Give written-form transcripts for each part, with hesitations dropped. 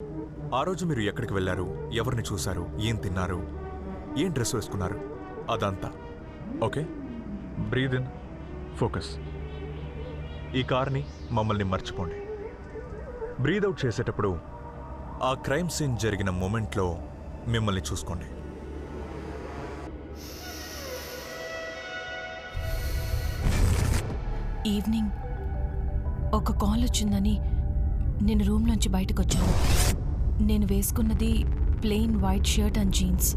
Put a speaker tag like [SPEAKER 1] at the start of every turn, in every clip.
[SPEAKER 1] ఆ రోజు మీరు ఎక్కడికి వెళ్లారు, ఎవరిని చూశారు, ఏం తిన్నారు, ఏం డ్రెస్ వేసుకున్నారు, అదంతా. Okay, breathe in, focus. ఈ కార్ని మమ్మల్ని మర్చిపోండి. బ్రీద్ అవుట్ చేసేటప్పుడు ఆ క్రైమ్ సీన్ జరిగిన మూమెంట్లో మిమ్మల్ని చూసుకోండి.
[SPEAKER 2] ఈవినింగ్ ఒక కాల్ వచ్చిందని నేను రూమ్లోంచి బయటకు వచ్చాను. నేను వేసుకున్నది plain white shirt and jeans.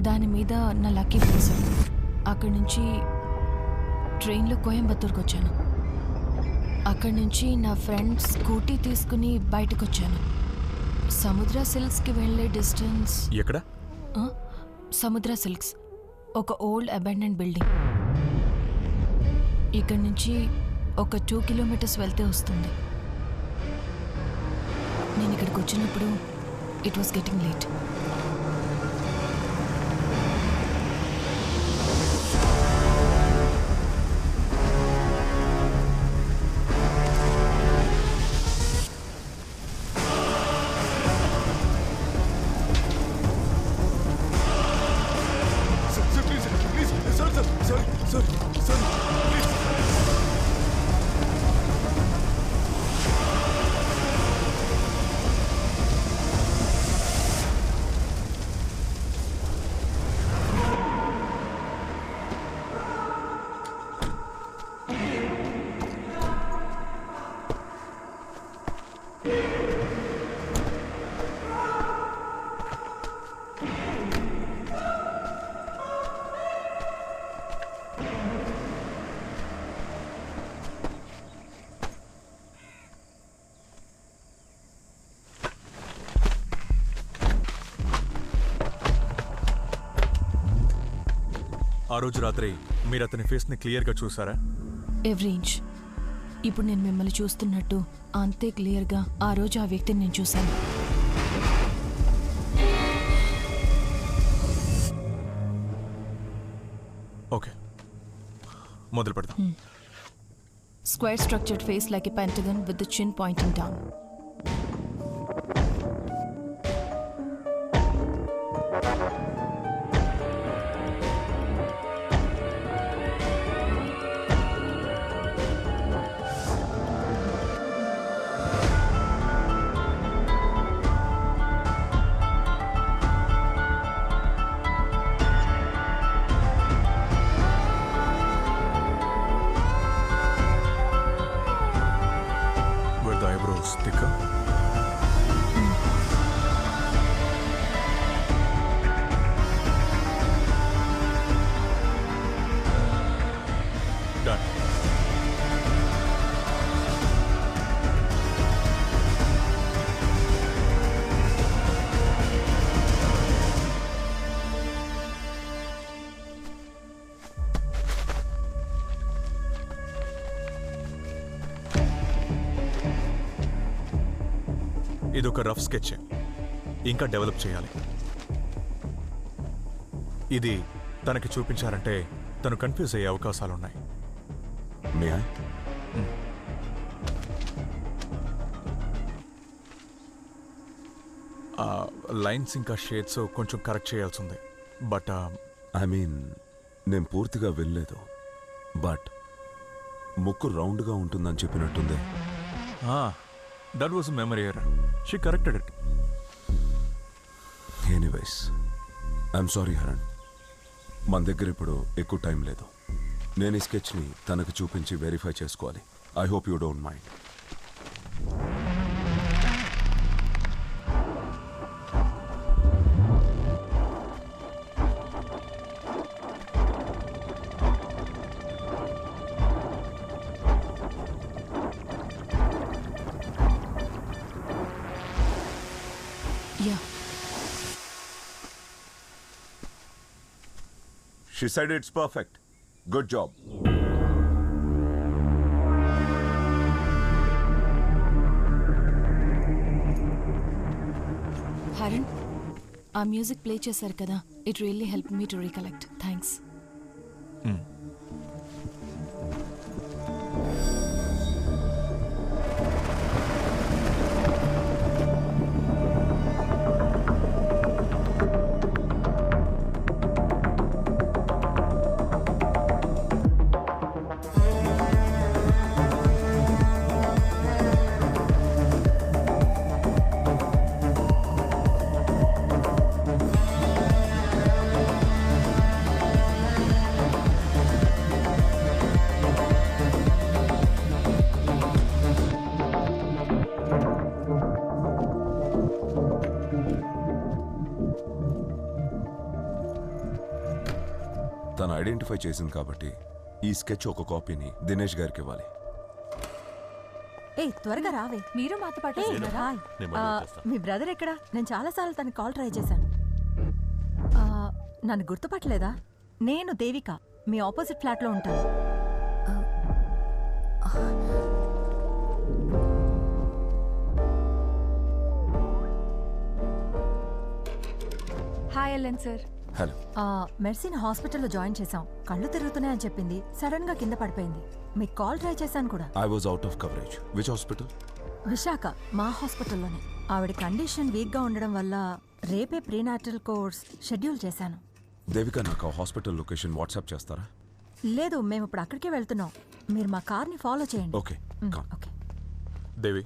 [SPEAKER 2] దాని మీద నా లక్కీ బ్రేస్లెట్. అక్కడి నుంచి ట్రైన్లో కోయంబత్తూరుకు వచ్చాను. అక్కడి నుంచి నా ఫ్రెండ్ స్కూటీ తీసుకుని బయటకు వచ్చాను. సముద్ర సిల్క్స్కి వెళ్ళే డిస్టెన్స్.
[SPEAKER 1] ఎక్కడ?
[SPEAKER 2] సముద్ర సిల్క్స్ ఒక ఓల్డ్ అబాండెండ్ బిల్డింగ్. ఇక్కడి నుంచి ఒక 2 కిలోమీటర్స్ వెళ్తే వస్తుంది. నేను ఇక్కడికి వచ్చినప్పుడు ఇట్ వాస్ గెటింగ్ లేట్.
[SPEAKER 1] ఆ రోజు రాత్రి మీరు అతని ఫేస్ని క్లియర్గా చూసారా?
[SPEAKER 2] Every inch. ఇప్పుడు నేను మిమ్మల్ని చూస్తున్నట్టు అంతే క్లియర్గా ఆ రోజు ఆ వ్యక్తిని నేను చూశాను.
[SPEAKER 1] ఓకే, మొదలు పెడదాం.
[SPEAKER 2] Square structured face like a pentagon with the chin pointing down.
[SPEAKER 1] Were the eyebrows thicker? Done. ఇదొక రఫ్ స్కెచ్, ఇంకా డెవలప్ చేయాలి. ఇది తనకి చూపించారంటే తను కన్ఫ్యూజ్ అయ్యే అవకాశాలున్నాయి. లైన్స్ ఇంకా షేడ్స్ కొంచెం కరెక్ట్ చేయాల్సి ఉంది. బట్
[SPEAKER 3] నేను పూర్తిగా వెళ్ళలేదు. బట్ ముక్కు రౌండ్గా ఉంటుందని చెప్పినట్టుంది.
[SPEAKER 1] That was memory error. She corrected it.
[SPEAKER 3] Anyways, I'm sorry Haran. మన దగ్గర ఇప్పుడు ఎక్కువ టైం లేదు. నేను ఈ స్కెచ్ని తనకు చూపించి వెరిఫై చేసుకోవాలి. I hope you don't mind.
[SPEAKER 2] Yeah.
[SPEAKER 3] She said it's perfect. Good job.
[SPEAKER 2] Haran, ఆ మ్యూజిక్ ప్లే చేశారు కదా, it really help me to recollect. Thanks.
[SPEAKER 3] Identify చేసింది కాబట్టి ఈ స్కెచ్ ఒక కాపీని దినేష్ గారికి ఇవ్వాలి.
[SPEAKER 4] ఏ త్వరగా రావే.
[SPEAKER 5] మీరు మాతో పాటు
[SPEAKER 4] ఏయ్,
[SPEAKER 5] వస్తున్నారా?
[SPEAKER 4] హాయ్.
[SPEAKER 6] నేను మళ్ళీ వచ్చేస్తాను.
[SPEAKER 4] మీ బ్రదర్ ఎక్కడా? నేను చాలాసార్లు తనకి కాల్ ట్రై చేశాను. నన్ను గుర్తుపట్టలేదా? నేను దేవిక, మీ ఆపోజిట్ ఫ్లాట్లో ఉంటాను.
[SPEAKER 5] Hi ఎల్లెన్ sir.
[SPEAKER 3] హలో.
[SPEAKER 4] మెర్సీని హాస్పిటల్లో జాయిన్ చేశాం. కళ్ళు తిరుగుతున్నాయని చెప్పింది. సడన్ గా కింద పడిపోయింది. మీకు కాల్ ట్రై చేశాను కూడా.
[SPEAKER 3] I was out of coverage. Which hospital?
[SPEAKER 4] Visakha, మా హాస్పిటల్లోనే. ఆవిడ కండిషన్ వీక్గా ఉండడం వల్ల రేపే ప్రీనాటల్ కోర్స్ షెడ్యూల్ చేశాను.
[SPEAKER 3] దేవిక, నాకు ఆ హాస్పిటల్ లొకేషన్ వాట్సాప్ చేస్తారా?
[SPEAKER 4] లేదు, మేము ఇప్పుడు అక్కడికే వెళ్తున్నాం. మీరు మా కార్ని ఫాలో చేయండి.
[SPEAKER 3] ఓకే.
[SPEAKER 4] ఓకే.
[SPEAKER 1] దేవి,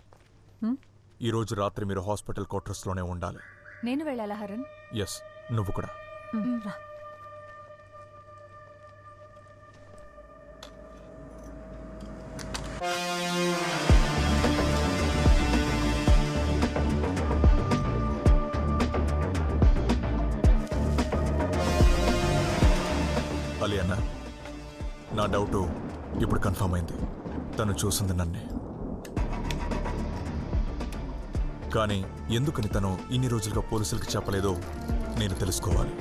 [SPEAKER 1] ఈరోజు రాత్రి మీరు హాస్పిటల్ క్వార్టర్స్లోనే ఉండాలి.
[SPEAKER 5] నేను వెళ్ళాలా హరణ్?
[SPEAKER 1] ఎస్, నువ్వు కూడా.
[SPEAKER 4] రా.
[SPEAKER 1] అలీ అన్న, నా డౌటు ఇప్పుడు కన్ఫర్మ్ అయింది. తను చూసింది నన్నే. కానీ ఎందుకని తను ఇన్ని రోజులుగా పోలీసులకు చెప్పలేదో నేను తెలుసుకోవాలి.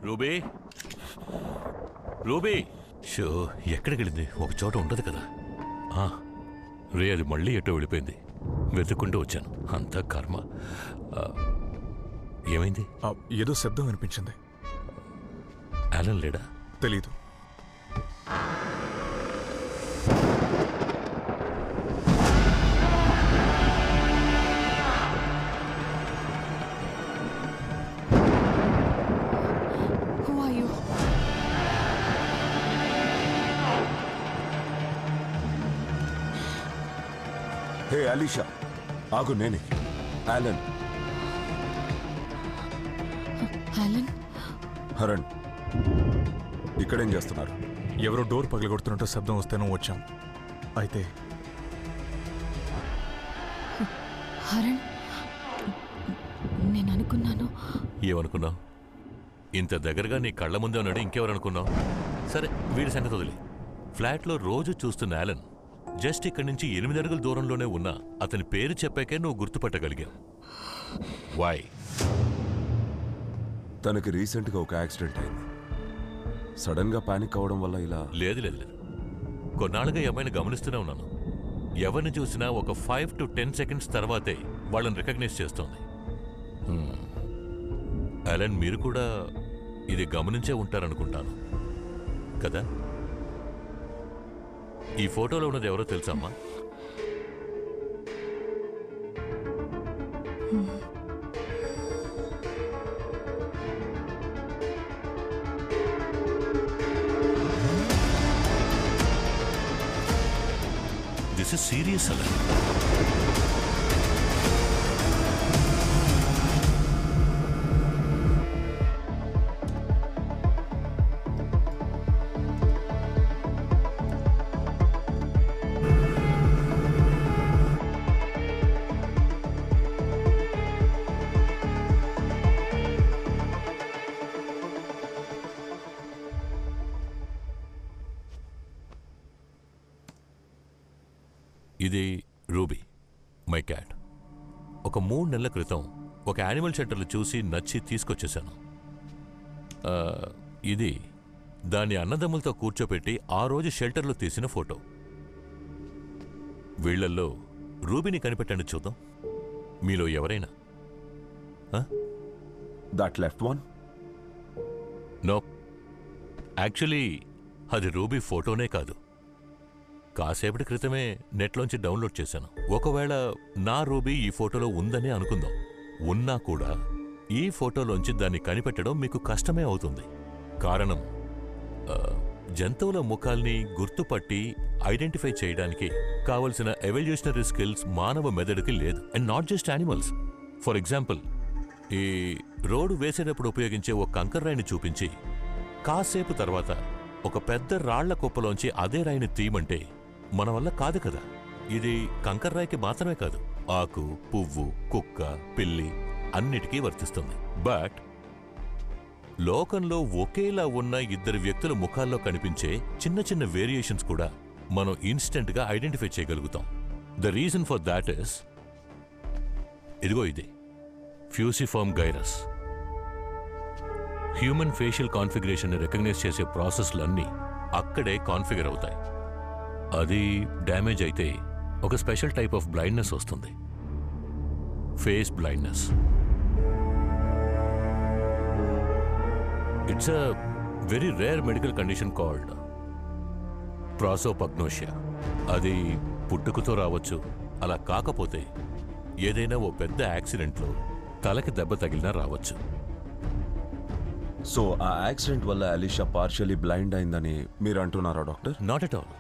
[SPEAKER 6] రూబీ, రూబీ, షో ఎక్కడికి వెళ్ళింది? ఒక చోట ఉండదు కదా. రే, అది మళ్ళీ ఎటో వెళ్ళిపోయింది. వెతుక్కుంటూ వచ్చాను. అంతా కర్మ. ఏమైంది?
[SPEAKER 1] ఏదో శబ్దం వినిపించింది.
[SPEAKER 6] అలన్ లేడా?
[SPEAKER 1] తెలీదు.
[SPEAKER 2] Who are you?
[SPEAKER 3] హే అలీషా, ఆగు. నేనే అలన్.
[SPEAKER 2] అలన్?
[SPEAKER 3] హరణ్, ఇక్కడేం చేస్తున్నారు?
[SPEAKER 1] ఎవరో డోర్ పగలగొడుతున్నట్టు శబ్దం వస్తేనూ వచ్చాం. అయితే
[SPEAKER 2] హరణ్, నేను అనుకున్నాను.
[SPEAKER 6] ఏమనుకున్నావు? ఇంత దగ్గరగా నీ కళ్ళ ముందే ఉన్నాడు. ఇంకెవరనుకున్నావు? సరే, వీడి సంగతి వదిలి. ఫ్లాట్లో రోజు చూస్తున్న అలన్ జస్ట్ ఇక్కడి నుంచి 8 అడుగుల దూరంలోనే ఉన్నా అతని పేరు చెప్పాకే నువ్వు గుర్తుపట్టగలిగావు. వై?
[SPEAKER 3] తనకి రీసెంట్గా ఒక యాక్సిడెంట్ అయింది. సడన్గా పానిక్ అవడం వల్ల ఇలా.
[SPEAKER 6] లేదు లేదు లేదు, కొన్నాళ్ళుగా ఈ అమ్మాయిని గమనిస్తూనే ఉన్నాను. ఎవరిని చూసినా ఒక 5 to 10 seconds తర్వాతే వాళ్ళని రికగ్నైజ్ చేస్తోంది. అలన్, మీరు కూడా ఇది గమనించే ఉంటారనుకుంటాను కదా? ఈ ఫోటోలో ఉన్నది ఎవరో తెలుసమ్మా? దిస్ ఇస్ సీరియస్ అలా. ఇది రూబీ, మై క్యాట్. ఒక 3 నెలల క్రితం ఒక యానిమల్ షెల్టర్లు చూసి నచ్చి తీసుకొచ్చేశాను. ఇది దాని అన్నదమ్ములతో కూర్చోపెట్టి ఆ రోజు షెల్టర్లో తీసిన ఫోటో. వీళ్లల్లో రూబీని కనిపెట్టండి చూద్దాం. మీలో ఎవరైనా?
[SPEAKER 3] That left one?
[SPEAKER 6] No, actually అది రూబీ ఫోటోనే కాదు. కాసేపటి క్రితమే నెట్లోంచి డౌన్లోడ్ చేశాను. ఒకవేళ నా రూబీ ఈ ఫోటోలో ఉందని అనుకుందాం. ఉన్నా కూడా ఈ ఫోటోలోంచి దాన్ని కనిపెట్టడం మీకు కష్టమే అవుతుంది. కారణం, జంతువుల ముఖాల్ని గుర్తుపట్టి ఐడెంటిఫై చేయడానికి కావలసిన ఎవల్యూషనరీ స్కిల్స్ మానవ మెదడుకి లేదు. And not just animals. For example, ఈ రోడ్డు వేసేటప్పుడు ఉపయోగించే ఒక కంకర్ రాయిని చూపించి కాసేపు తర్వాత ఒక పెద్ద రాళ్ల కుప్పలోంచి అదే రాయిని తీయమంటే మన వల్ల కాదు కదా. ఇది కంకర్ రాయికి మాత్రమే కాదు, ఆకు, పువ్వు, కుక్క, పిల్లి అన్నిటికీ వర్తిస్తుంది. బట్ లోకంలో ఒకేలా ఉన్న 2 వ్యక్తుల ముఖాల్లో కనిపించే చిన్న చిన్న వేరియేషన్స్ కూడా మనం ఇన్స్టెంట్గా ఐడెంటిఫై చేయగలుగుతాం. The reason for that is ఇదిగో ఇది fusiform gyrus. Human facial configuration recognize చేసే ప్రాసెస్లన్నీ అక్కడే కాన్ఫిగర్ అవుతాయి. అది డ్యామేజ్ అయితే ఒక స్పెషల్ టైప్ ఆఫ్ బ్లైండ్నెస్ వస్తుంది, face blindness. It's a very rare medical condition called prosopagnosia. అది పుట్టుకతో రావచ్చు, అలా కాకపోతే ఏదైనా ఓ పెద్ద యాక్సిడెంట్లో తలకి దెబ్బ తగిలినా రావచ్చు.
[SPEAKER 3] సో ఆ యాక్సిడెంట్ వల్ల అలీషా పార్షియలీ బ్లైండ్ అయిందని మీరు అంటున్నారా డాక్టర్?
[SPEAKER 6] Not at all.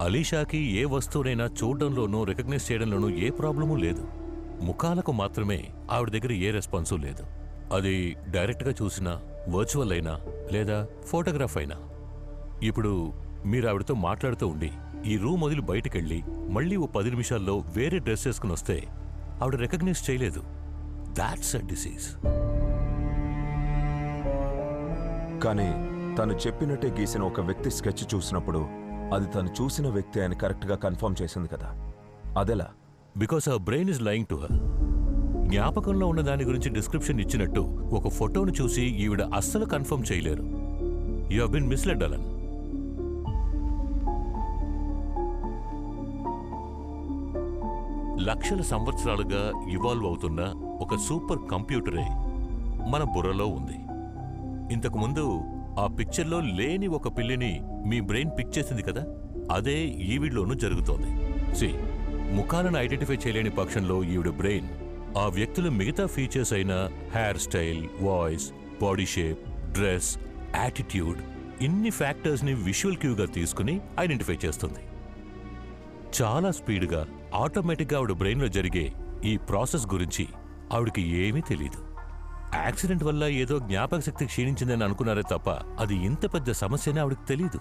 [SPEAKER 6] అలీషాకి ఏ వస్తువునైనా చూడడంలోనూ రికగ్నైజ్ చేయడంలోనూ ఏ ప్రాబ్లమూ లేదు. ముఖాలకు మాత్రమే ఆవిడ దగ్గర ఏ రెస్పాన్సు లేదు. అది డైరెక్ట్గా చూసినా, వర్చువల్ అయినా లేదా ఫోటోగ్రాఫ్ అయినా. ఇప్పుడు మీరు ఆవిడతో మాట్లాడుతూ ఉండి ఈ రూమ్ వదిలి బయటకెళ్ళి మళ్ళీ ఓ 10 నిమిషాల్లో వేరే డ్రెస్ వేసుకుని వస్తే ఆవిడ రికగ్నైజ్ చేయలేదు. That's a disease.
[SPEAKER 3] కానీ తను చెప్పినట్టే గీసిన ఒక వ్యక్తి స్కెచ్ చూసినప్పుడు అది తను చూసిన వ్యక్తి అని కరెక్ట్గా కన్ఫర్మ్ చేసింది కదా, అదెలా?
[SPEAKER 6] Because our brain is lying to her. జ్ఞాపకంలో ఉన్న దాని గురించి డిస్క్రిప్షన్ ఇచ్చినట్టు ఒక ఫోటోను చూసి ఈవిడ అస్సలు కన్ఫర్మ్ చేయలేరు. You have been misled Alan. లక్షల సంవత్సరాలుగా ఇవాల్వ్ అవుతున్న ఒక సూపర్ కంప్యూటరే మన బుర్రలో ఉంది. ఇంతకుముందు ఆ పిక్చర్లో లేని ఒక పిల్లిని మీ బ్రెయిన్ పిక్ చేసింది కదా, అదే ఈవిడ్లోనూ జరుగుతోంది. సి, ముఖాలను ఐడెంటిఫై చేయలేని పక్షంలో ఈవిడ బ్రెయిన్ ఆ వ్యక్తుల మిగతా ఫీచర్స్ అయిన hair style, voice, body shape, dress, attitude, ఇన్ని ఫ్యాక్టర్స్ని విజువల్ క్యూగా తీసుకుని ఐడెంటిఫై చేస్తుంది. చాలా స్పీడ్గా ఆటోమేటిక్గా ఆవిడ బ్రెయిన్లో జరిగే ఈ ప్రాసెస్ గురించి ఆవిడకి ఏమీ తెలీదు. యాక్సిడెంట్ వల్ల ఏదో జ్ఞాపక శక్తి క్షీణించిందని అనుకున్నారే తప్ప అది ఇంత పెద్ద సమస్యనే ఆవిడకి తెలీదు.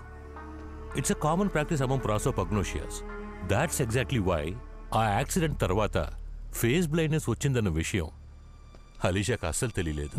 [SPEAKER 6] It's a common practice among prosopagnosias. That's exactly why ఆ యాక్సిడెంట్ తర్వాత ఫేస్ బ్లైండ్నెస్ వచ్చిందన్న విషయం అలీషాకి అస్సలు తెలియలేదు.